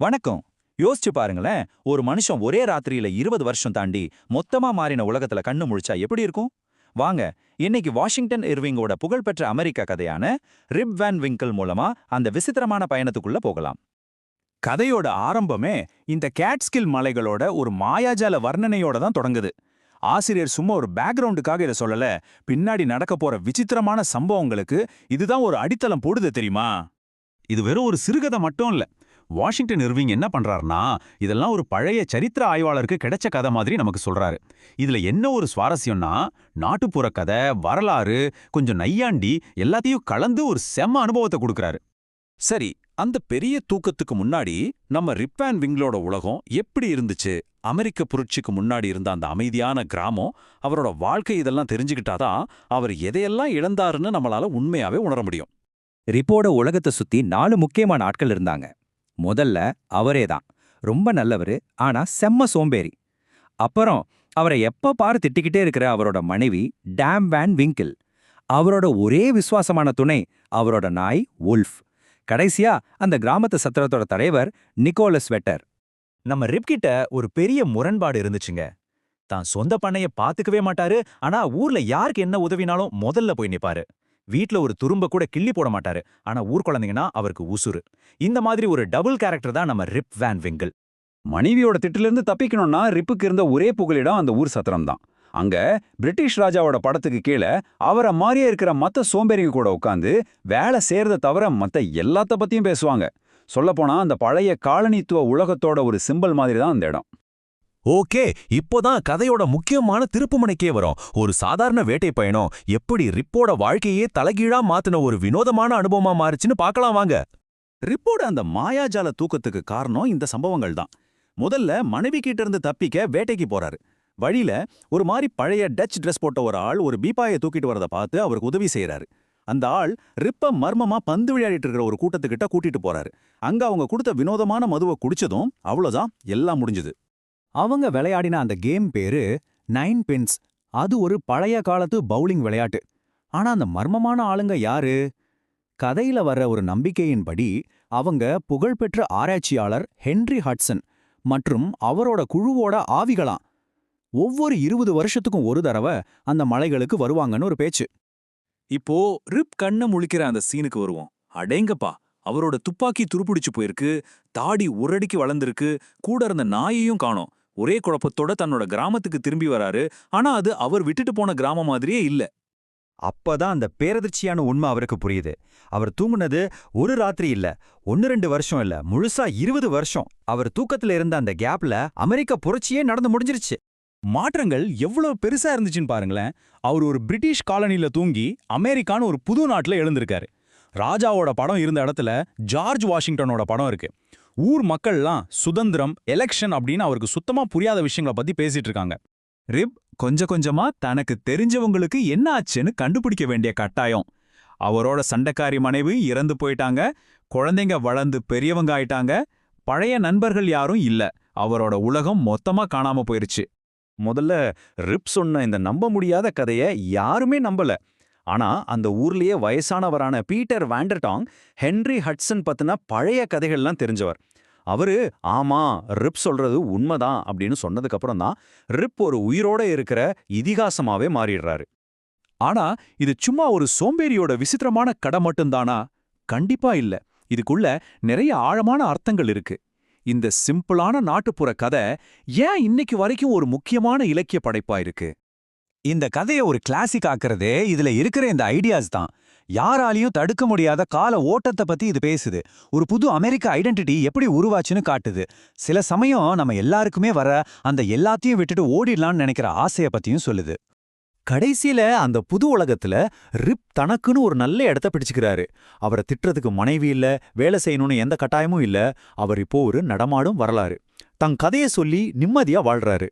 வணக்கம். யோசிச்சு பாருங்களேன், ஒரு மனுஷன் ஒரே ராத்திரியில 20 வருஷம் தாண்டி மொத்தமா மாறின உலகத்துல கண்ணு முழிச்சா எப்படி இருக்கும்? வாங்க, இன்னைக்கு வாஷிங்டன் இர்விங்கோட புகழ்பெற்ற அமெரிக்க கதையான ரிப் வேன் விங்கிள் மூலமா அந்த விசித்திரமான பயணத்துக்குள்ள போகலாம். கதையோட ஆரம்பமே இந்த கேட்ஸ்கில் மலைகளோட ஒரு மாயாஜால வர்ணனையோட தான் தொடங்குது. ஆசிரியர் சும்மா ஒரு பேக்ரவுண்டுக்காக இதை சொல்லல, பின்னாடி நடக்க போற விசித்திரமான சம்பவங்களுக்கு இதுதான் ஒரு அடித்தளம் போடுது தெரியுமா? இது வெறும் ஒரு சிறுகதை மட்டும் இல்ல. வாஷிங்டன் இர்விங் என்ன பண்றாருன்னா, இதெல்லாம் ஒரு பழைய சரித்திர ஆய்வாளருக்கு கிடைச்ச கதை மாதிரி நமக்கு சொல்றாரு. இதுல என்ன ஒரு சுவாரஸ்யம்னா, நாட்டுப்புற கதை, வரலாறு, கொஞ்சம் நையாண்டி எல்லாத்தையும் கலந்து ஒரு செம்ம அனுபவத்தை கொடுக்கறாரு. சரி, அந்த பெரிய தூக்கத்துக்கு முன்னாடி நம்ம ரிப் வேன் விங்கிளோட உலகம் எப்படி இருந்துச்சு? அமெரிக்க புரட்சிக்கு முன்னாடி இருந்த அந்த அமைதியான கிராமம், அவரோட வாழ்க்கை இதெல்லாம் தெரிஞ்சுக்கிட்டாதான் அவர் எதையெல்லாம் இழந்தாருன்னு நம்மளால உண்மையாவே உணர முடியும். ரிப்போட உலகத்தை சுத்தி 4 முக்கியமான ஆட்கள் இருந்தாங்க. முதல்ல அவரேதான். ரொம்ப நல்லவரு, ஆனா செம்ம சோம்பேறி. அப்புறம் அவரை எப்ப பாரு திட்டிக்கிட்டே இருக்கிற அவரோட மனைவி டேம் வேன் விங்கிள். அவரோட ஒரே விசுவாசமான துணை அவரோட நாய் வுல்ஃப். கடைசியா அந்த கிராமத்து சத்திரத்தோட தலைவர் நிக்கோலஸ் வெட்டர். நம்ம ரிப்கிட்ட ஒரு பெரிய முரண்பாடு இருந்துச்சுங்க. தான் சொந்த பண்ணைய பாத்துக்கவே மாட்டாரு, ஆனா ஊர்ல யாருக்கு என்ன உதவினாலும் முதல்ல போய் நிப்பாரு. வீட்ல ஒரு துரும்ப கூட கிள்ளி போட மாட்டாரு, ஆனா ஊர் குழந்தைங்கன்னா அவருக்கு உசுரு. இந்த மாதிரி ஒரு டபுள் கேரக்டர் தான் நம்ம ரிப் வேன் விங்கிள். மனைவியோட திட்டிலிருந்து தப்பிக்கணும்னா ரிப்புக்கு இருந்த ஒரே புகலிடம் அந்த ஊர் சத்திரம் தான். அங்க பிரிட்டிஷ் ராஜாவோட படத்துக்கு கீழே அவரை மாதிரியே இருக்கிற மத்த சோம்பேறிங்க கூட உட்காந்து வேலை செய்யறத தவிர மத்த எல்லாத்த பத்தியும் பேசுவாங்க. சொல்லப்போனா அந்த பழைய காலனித்துவ உலகத்தோட ஒரு சிம்பல் மாதிரி தான் அந்த இடம். ஓகே, இப்போதான் கதையோட முக்கியமான திருப்புமுனைக்கே வரும். ஒரு சாதாரண வேட்டை பயணம் எப்படி ரிப்போட வாழ்க்கையே தலைகீழா மாத்தின ஒரு வினோதமான அனுபவமா மாறுச்சுன்னு பார்க்கலாம் வாங்க. ரிப்போட அந்த மாயாஜால தூக்கத்துக்கு காரணம் இந்த சம்பவங்கள் தான். முதல்ல மனைவி கிட்ட இருந்து தப்பிக்க வேட்டைக்கு போறாரு. வழியில ஒரு மாதிரி பழைய டச் ட்ரெஸ் போட்ட ஒரு ஆள் ஒரு பீப்பாயை தூக்கிட்டு வரதை பார்த்து அவருக்கு உதவி செய்யறாரு. அந்த ஆள் ரிப்ப மர்மமா பந்து விளையாடிட்டு இருக்கிற ஒரு கூட்டத்துக்கிட்ட கூட்டிட்டு போறாரு. அங்க அவங்க கொடுத்த வினோதமான மதுவை குடிச்சதும் அவ்வளவுதான், எல்லாம் முடிஞ்சுது. அவங்க விளையாடின அந்த கேம் பேரு 9 பின்ஸ். அது ஒரு பழைய காலத்து பவுலிங் விளையாட்டு. ஆனா அந்த மர்மமான ஆளுங்க யாரு? கதையில வர்ற ஒரு நம்பிக்கையின்படி அவங்க புகழ்பெற்ற ஆராய்ச்சியாளர் ஹென்றி ஹட்சன் மற்றும் அவரோட குழுவோட ஆவிகளாம். ஒவ்வொரு 20 வருஷத்துக்கும் ஒரு தடவை அந்த மலைகளுக்கு வருவாங்கன்னு ஒரு பேச்சு. இப்போ ரிப் கண்ண முழிக்கிற அந்த சீனுக்கு வருவோம். அடேங்கப்பா, அவரோட துப்பாக்கி துருப்பிடிச்சு போயிருக்கு, தாடி ஒரு வளர்ந்திருக்கு, கூட இருந்த நாயையும் காணோம். ஒரே குழப்பத்தோட தன்னோட கிராமத்துக்கு திரும்பி வராரு. ஆனா அது அவர் விட்டுட்டு போன கிராமம் மாதிரியே இல்ல. அப்பதான் அந்த பேரதிர்ச்சியான உண்மை அவருக்கு புரியுது. அவர் தூங்குனது ஒரு ராத்திரி இல்ல, 1-2 வருஷம் இல்ல, முழுசா 20 வருஷம். அவர் தூக்கத்துல இருந்த அந்த கேப்ல அமெரிக்க புரட்சியே நடந்து முடிஞ்சிருச்சு. மாற்றங்கள் எவ்வளவு பெருசா இருந்துச்சுன்னு பாருங்களேன். அவர் ஒரு பிரிட்டிஷ் காலனில தூங்கி அமெரிக்கான்னு ஒரு புது நாட்டுல எழுந்திருக்காரு. ராஜாவோட படம் இருந்த இடத்துல ஜார்ஜ் வாஷிங்டனோட படம் இருக்கு. ஊர் மக்கள்லாம் சுதந்திரம், எலெக்ஷன் அப்படின்னு அவருக்கு சுத்தமா புரியாத விஷயங்களை பத்தி பேசிட்டு இருக்காங்க. ரிப் கொஞ்சம் கொஞ்சமா தனக்கு தெரிஞ்சவங்களுக்கு என்ன ஆச்சுன்னு கண்டுபிடிக்க வேண்டிய கட்டாயம். அவரோட சண்டைக்காரி மனைவி இறந்து போயிட்டாங்க, குழந்தைங்க வளர்ந்து பெரியவங்க ஆயிட்டாங்க, பழைய நண்பர்கள் யாரும் இல்ல, அவரோட உலகம் மொத்தமா காணாம போயிருச்சு. முதல்ல ரிப் சொன்ன இந்த நம்ப முடியாத கதைய யாருமே நம்பல. ஆனா அந்த ஊர்லயே வயசானவரான பீட்டர் வாண்டர்டாங் ஹென்றி ஹட்சன் பத்தின பழைய கதைகள்லாம் தெரிஞ்சவர். அவரு ஆமா, ரிப் சொல்றது உண்மைதான் அப்படின்னு சொன்னதுக்கு அப்புறம் தான் ரிப் ஒரு உயிரோட இருக்கிற இதிகாசமாவே மாறிடுறாரு. ஆனா இது சும்மா ஒரு சோம்பேறியோட விசித்திரமான கதை மட்டும்தானா? கண்டிப்பா இல்ல. இதுக்குள்ள நிறைய ஆழமான அர்த்தங்கள் இருக்கு. இந்த சிம்பிளான நாட்டுப்புற கதை ஏன் இன்னைக்கு வரைக்கும் ஒரு முக்கியமான இலக்கிய படைப்பா இருக்கு? இந்த கதையை ஒரு கிளாசிக் ஆக்குறதே இதுல இருக்கிற இந்த ஐடியாஸ் தான். யாராலையும் தடுக்க முடியாத கால ஓட்டத்தை பத்தி இது பேசுது. ஒரு புது அமெரிக்க ஐடென்டிட்டி எப்படி உருவாச்சுன்னு காட்டுது. சில சமயம் நம்ம எல்லாருக்குமே வர அந்த எல்லாத்தையும் விட்டுட்டு ஓடிடலாம்னு நினைக்கிற ஆசைய பத்தியும் சொல்லுது. கடைசியில அந்த புது உலகத்துல ரிப் தனக்குன்னு ஒரு நல்ல இடத்த பிடிச்சுக்கிறாரு. அவரை திட்டுறதுக்கு மனைவி இல்ல, வேலை செய்யணும்னு எந்த கட்டாயமும் இல்ல. அவர் இப்போ ஒரு நடமாடும் வரலாறு. தன் கதையை சொல்லி நிம்மதியா வாழ்றாரு.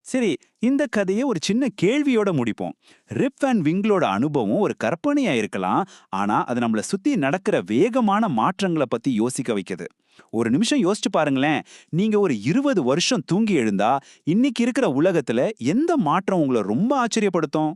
சரி, இந்த கதையை ஒரு சின்ன கேள்வியோட முடிப்போம். ரிப் வேன் விங்கிளோட அனுபவம் ஒரு கற்பனையா இருக்கலாம், ஆனா அது நம்மள சுத்தி நடக்கிற வேகமான மாற்றங்களை பத்தி யோசிக்க வைக்குது. ஒரு நிமிஷம் யோசிச்சு பாருங்களேன். நீங்க ஒரு 20 வருஷம் தூங்கி எழுந்தா இன்னைக்கு இருக்கிற உலகத்துல எந்த மாற்றம் உங்களை ரொம்ப ஆச்சரியப்படுத்தும்?